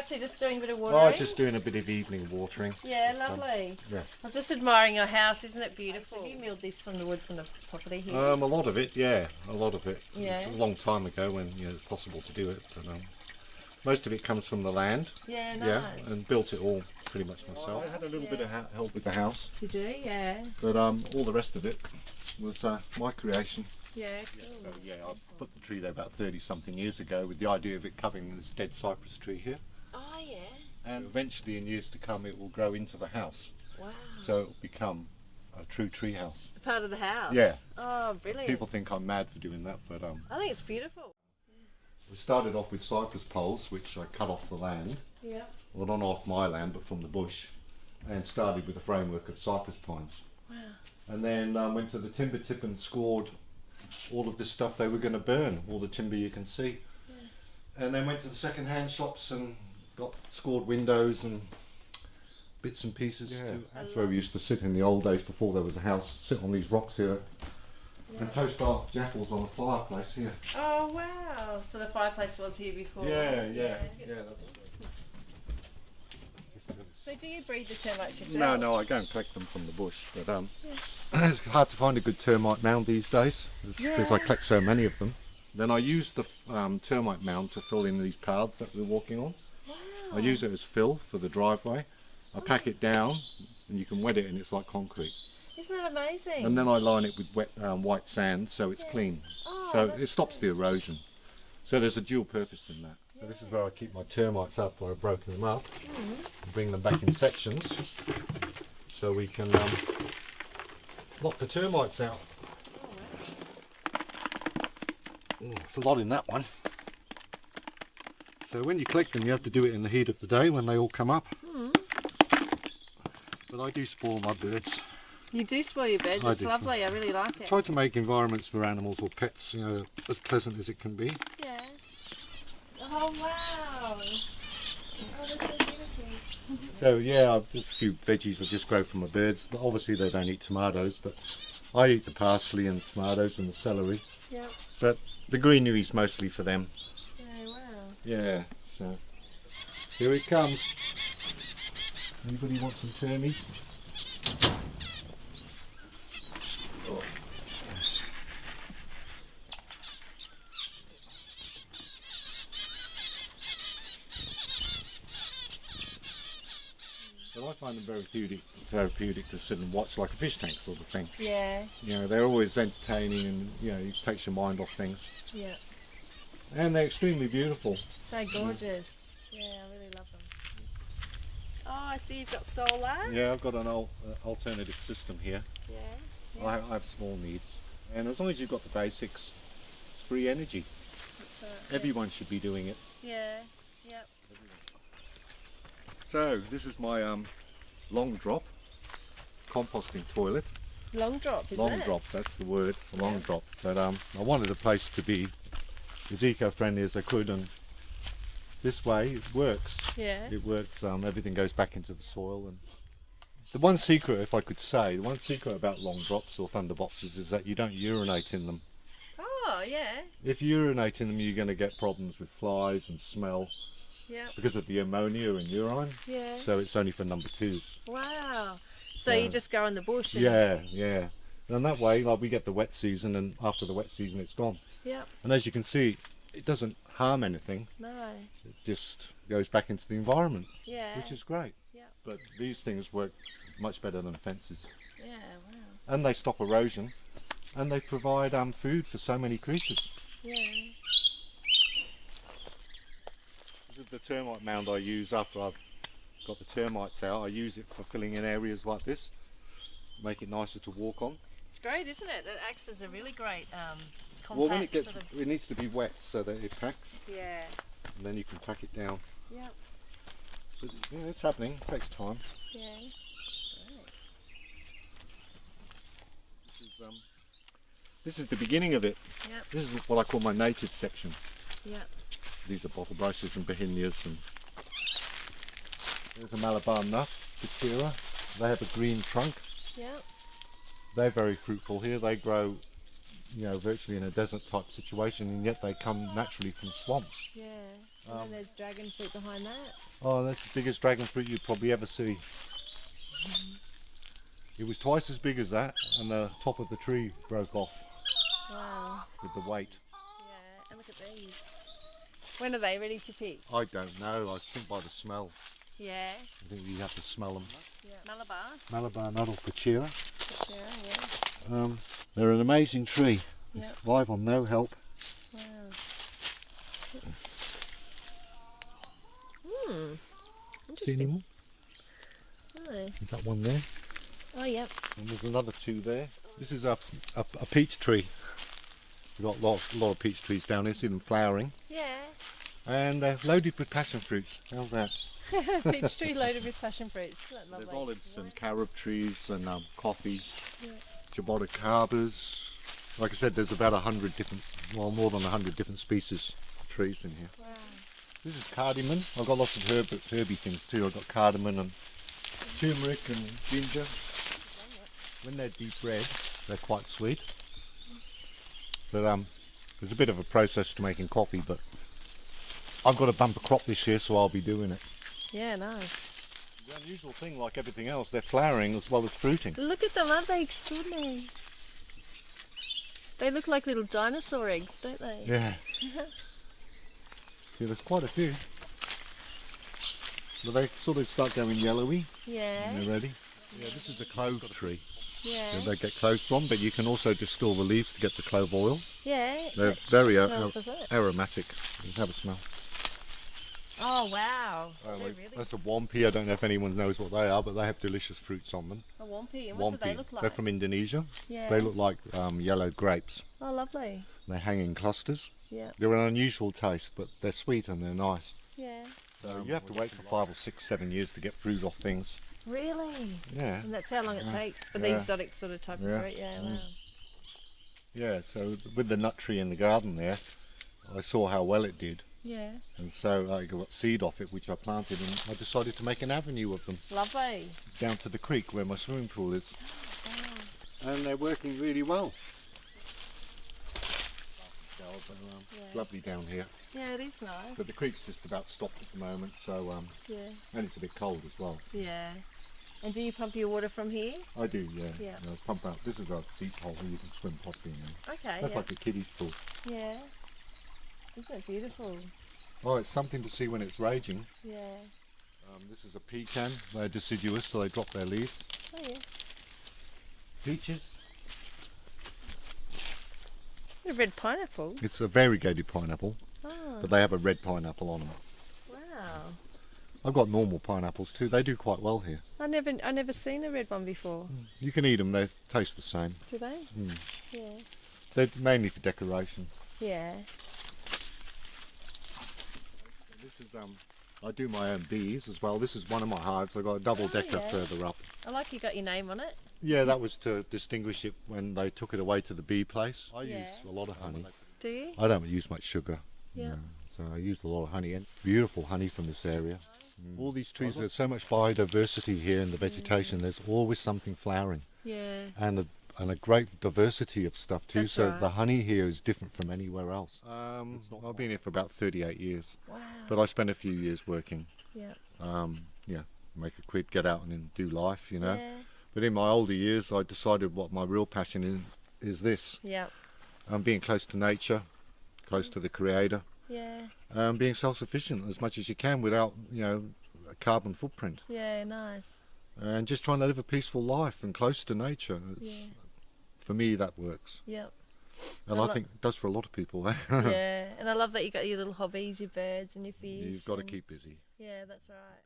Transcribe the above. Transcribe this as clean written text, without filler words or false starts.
up to? Just doing a bit of watering? Oh, just doing a bit of evening watering. Yeah, lovely. Yeah. I was just admiring your house, isn't it beautiful? Have you milled this from the wood from the property here? A lot of it, yeah, a lot of it. Yeah. It's a long time ago when it's possible to do it, but most of it comes from the land. Yeah, nice. Yeah, and built it all pretty much myself. I had a little bit of help with the house. You do, yeah. But all the rest of it was my creation. Yeah, cool. So, yeah, I put the tree there about 30-something years ago with the idea of it covering this dead cypress tree here. Oh, yeah. And eventually, in years to come, it will grow into the house. Wow. So it will become a true tree house. Part of the house? Yeah. Oh, brilliant. People think I'm mad for doing that, but I think it's beautiful. we started off with cypress poles, which I cut off the land. Yeah. Well, not off my land, but from the bush, and started with a framework of cypress pines. Wow. And then went to the timber tip and scored all of this stuff they were going to burn, all the timber you can see. Yeah. And then went to the second-hand shops and got scored windows and bits and pieces too. That's where we used to sit in the old days before there was a house, sit on these rocks here and toast our jaffles on the fireplace here. Oh, wow. So the fireplace was here before? Yeah. So do you breed the termites yourself? No, I go and collect them from the bush, but it's hard to find a good termite mound these days because I collect so many of them. Then I use the termite mound to fill in these paths that we're walking on. Wow. I use it as fill for the driveway. I pack it down and you can wet it and it's like concrete. Isn't that amazing? And then I line it with wet white sand so it's clean. Oh, so it stops the erosion. So there's a dual purpose in that. So this is where I keep my termites after I've broken them up. And bring them back in sections so we can lock the termites out. There's a lot in that one. So when you collect them you have to do it in the heat of the day when they all come up. But I do spoil my birds. You do spoil your birds, it's lovely, I really like it. Try to make environments for animals or pets, as pleasant as it can be. Yeah. Oh wow! Oh, that's so beautiful. So yeah, just a few veggies I just grow for my birds. But obviously they don't eat tomatoes, but I eat the parsley and tomatoes and the celery. Yeah. But the greenery's mostly for them. Yeah, wow. Yeah, so here it comes. Anybody want some termies? Oh. But I find them therapeutic to sit and watch, like a fish tank sort of thing. Yeah. They're always entertaining and it takes your mind off things. Yeah. And they're extremely beautiful. So gorgeous. Yeah, I really love them. Oh, I see you've got solar. Yeah, I've got an alternative system here. Yeah. I have small needs. And as long as you've got the basics, it's free energy. That's right, Everyone should be doing it. Yeah. Yep. So this is my long drop composting toilet. Long drop, is Long it? drop, that's the word, long drop. But I wanted a place to be as eco-friendly as I could, and this way it works. Yeah. It works. Everything goes back into the soil. And the one secret, if I could say, the one secret about long drops or thunderboxes is that you don't urinate in them. Oh, yeah. If you urinate in them, you're going to get problems with flies and smell. Yeah. Because of the ammonia in urine. Yeah. So it's only for number twos. Wow. So you just go in the bush and... Yeah. And that way, like, we get the wet season, and after the wet season it's gone. Yeah. And as you can see, it doesn't harm anything. No. It just goes back into the environment. Yeah. Which is great. Yeah. But these things work much better than fences. Yeah, wow. And they stop erosion, and they provide food for so many creatures. Yeah. This is the termite mound I use after I've got the termites out. I use it for filling in areas like this, make it nicer to walk on. It's great, isn't it? It acts as a really great compact Well, when it gets, sort of... it needs to be wet so that it packs, Yeah. and then you can pack it down. Yep. But, it's happening. It takes time. Yeah. This is the beginning of it. Yep. This is what I call my native section. Yep. These are bottle brushes and behinias, and there's a Malabar nut, Pitira. They have a green trunk. Yep. They're very fruitful here. They grow virtually in a desert type situation, and yet they come naturally from swamps. Yeah. And then there's dragon fruit behind that. Oh, that's the biggest dragon fruit you'd probably ever see. It was twice as big as that, and the top of the tree broke off. Wow. With the weight. Yeah, and look at these. When are they ready to pick? I don't know. I think by the smell. Yeah. I think you have to smell them. Yeah. Malabar. Malabar nut or Pachira. Pachira, yeah. They're an amazing tree. They Yep. survive on no help. Wow. See Interesting. any more? Oh. Is that one there? Oh, yep. And there's another two there. This is a peach tree. We've got a lot of peach trees down here. See them flowering. Yeah. And they're loaded with passion fruits. How's that? Peach tree loaded with passion fruits. Isn't that lovely? There's olives and carob trees and coffee, Yeah. jaboticabas. Like I said, there's about 100 different, well, more than 100 different species of trees in here. Wow. This is cardamom. I've got lots of herby things too. I've got cardamom and turmeric and ginger. When they're deep red, they're quite sweet. But there's a bit of a process to making coffee, but I've got a bumper crop this year, so I'll be doing it. Yeah, nice. The unusual thing, like everything else, they're flowering as well as fruiting. Look at them, aren't they extraordinary? They look like little dinosaur eggs, don't they? Yeah. See, there's quite a few. But they sort of start going yellowy Yeah. when they're ready. Yeah, this is the clove tree. Yeah. That they get cloves from, but you can also distill the leaves to get the clove oil. Yeah. They're It very smells, does it? aromatic. You can have a smell. Oh, wow. Oh, They're like, really that's a wampy. I don't know if anyone knows what they are, but they have delicious fruits on them. a wampy. And what do they look like? They're from Indonesia. Yeah. They look like yellow grapes. Oh, lovely. They hang in clusters. Yeah. They're an unusual taste, but they're sweet and they're nice. Yeah. So you have to wait for 5 or 6, 7 years to get fruit off things. Really? Yeah. And that's how long it takes for the Yeah. exotic sort of type Yeah. of fruit. Yeah, wow. Yeah, so with the nut tree in the garden there, I saw how well it did. Yeah. And so I got seed off it, which I planted, and I decided to make an avenue of them Lovely. down to the creek where my swimming pool is. Wow. And they're working really well. It's lovely down here. Yeah, it is nice. But the creek's just about stopped at the moment, so Yeah. and it's a bit cold as well. Yeah. And do you pump your water from here? I do, yeah. Yeah. I pump out. This is a deep hole where you can swim properly in. Okay. That's yeah. like a kiddie's pool. Yeah. Isn't it beautiful? Oh, it's something to see when it's raging. Yeah. This is a pecan. They're deciduous, so they drop their leaves. Oh yeah. Peaches. A red pineapple. It's a variegated pineapple, Oh. but they have a red pineapple on them. Wow. I've got normal pineapples too. They do quite well here. I never seen a red one before. You can eat them. They taste the same. Do they? Mm. Yeah. They're mainly for decoration. Yeah. This is I do my own bees as well. This is one of my hives. I got a double decker yeah. further up. I like you got your name on it. Yeah, that was to distinguish it when they took it away to the bee place. I Yeah. use a lot of honey. Do you? I don't use much sugar. Yeah. No. So I use a lot of honey, and beautiful honey from this area. All these trees, there's so much biodiversity here in the vegetation. There's always something flowering, Yeah. and a great diversity of stuff too. That's So right. the honey here is different from anywhere else. I've been here for about 38 years, Wow. but I spent a few years working. Yeah. Yeah, make a quid, get out and then do life, you know. Yeah. But in my older years, I decided what my real passion is this. Yeah. Being close to nature, close to the Creator, Yeah. being self-sufficient as much as you can without, a carbon footprint, Yeah. Nice. and just trying to live a peaceful life and close to nature. Yeah. For me, that works, Yep. and I think it does for a lot of people. Yeah. And I love that you got your little hobbies, your birds and your fish. You've got to and- keep busy. Yeah, that's right.